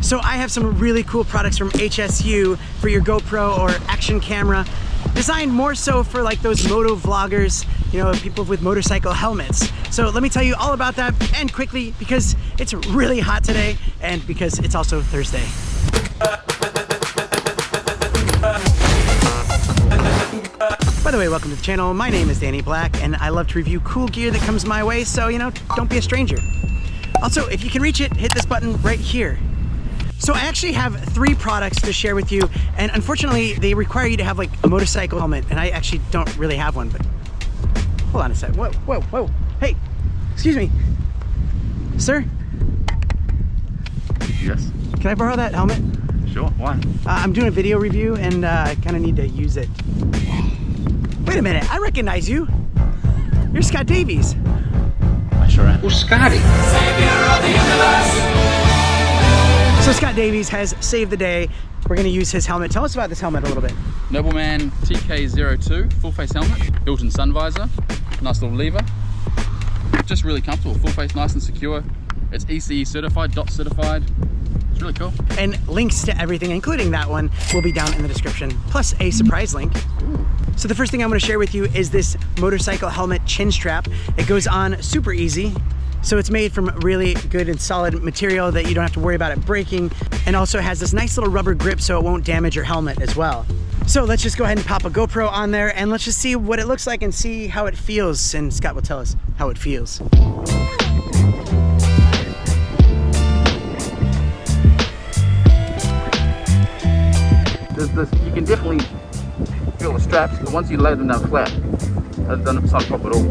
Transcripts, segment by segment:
So I have some really cool products from HSU for your GoPro or action camera, designed more so for like those motovloggers, you know, people with motorcycle helmets. So let me tell you all about that, and quickly, because it's really hot today and because it's also Thursday. By the way, welcome to the channel. My name is Danny Black and I love to review cool gear that comes my way, so you know, don't be a stranger. Also, if you can reach it, hit this button right here. So I actually have 3 products to share with you, and unfortunately they require you to have like a motorcycle helmet, and I actually don't really have one, but hold on a sec. Whoa, whoa, whoa. Hey, excuse me. Sir? Yes. Can I borrow that helmet? Sure, why? I'm doing a video review and I kind of need to use it. Wait a minute, I recognize you. You're Scott Davies. I sure am. Who's Scotty? So Scott Davies has saved the day. We're gonna use his helmet. Tell us about this helmet a little bit. Nobleman TK02 full face helmet, built-in sun visor, nice little lever. Just really comfortable, full face, nice and secure. It's ECE certified, DOT certified. It's really cool. And links to everything, including that one, will be down in the description, plus a surprise link. So the first thing I'm gonna share with you is this motorcycle helmet chin strap. It goes on super easy. So it's made from really good and solid material that you don't have to worry about it breaking, and also has this nice little rubber grip so it won't damage your helmet as well. So let's just go ahead and pop a GoPro on there and let's just see what it looks like and see how it feels, and Scott will tell us how it feels. You can definitely feel the straps, but once you lay them down flat, it's not a problem at all.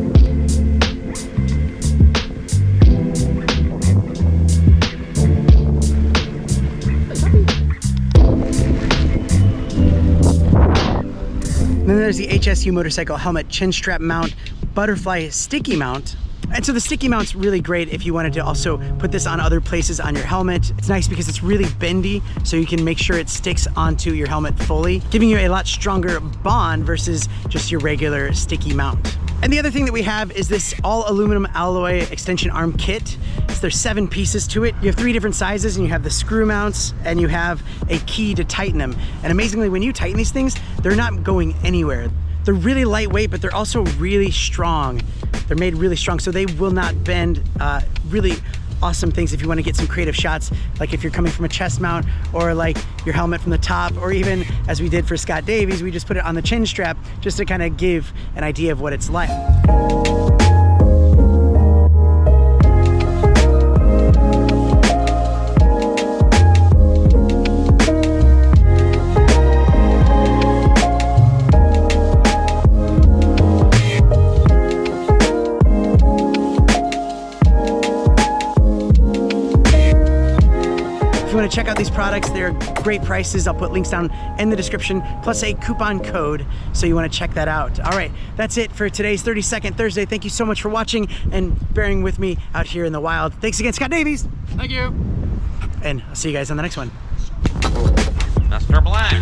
Then there's the HSU motorcycle helmet chin strap mount, butterfly sticky mount. And so the sticky mount's really great if you wanted to also put this on other places on your helmet. It's nice because it's really bendy, so you can make sure it sticks onto your helmet fully, giving you a lot stronger bond versus just your regular sticky mount. And the other thing that we have is this all aluminum alloy extension arm kit. So there's 7 pieces to it. You have 3 different sizes, and you have the screw mounts, and you have a key to tighten them. And amazingly, when you tighten these things, they're not going anywhere. They're really lightweight, but they're also really strong. They're made really strong, so they will not bend. Really awesome things if you want to get some creative shots, like if you're coming from a chest mount, or like your helmet from the top, or even as we did for Scott Davies, we just put it on the chin strap just to kind of give an idea of what it's like. If you want to check out these products, they're great prices. I'll put links down in the description, plus a coupon code, so you want to check that out. All right, that's it for today's 32nd Thursday. Thank you so much for watching and bearing with me out here in the wild. Thanks again, Scott Davies. Thank you. And I'll see you guys on the next one. Mr. Black.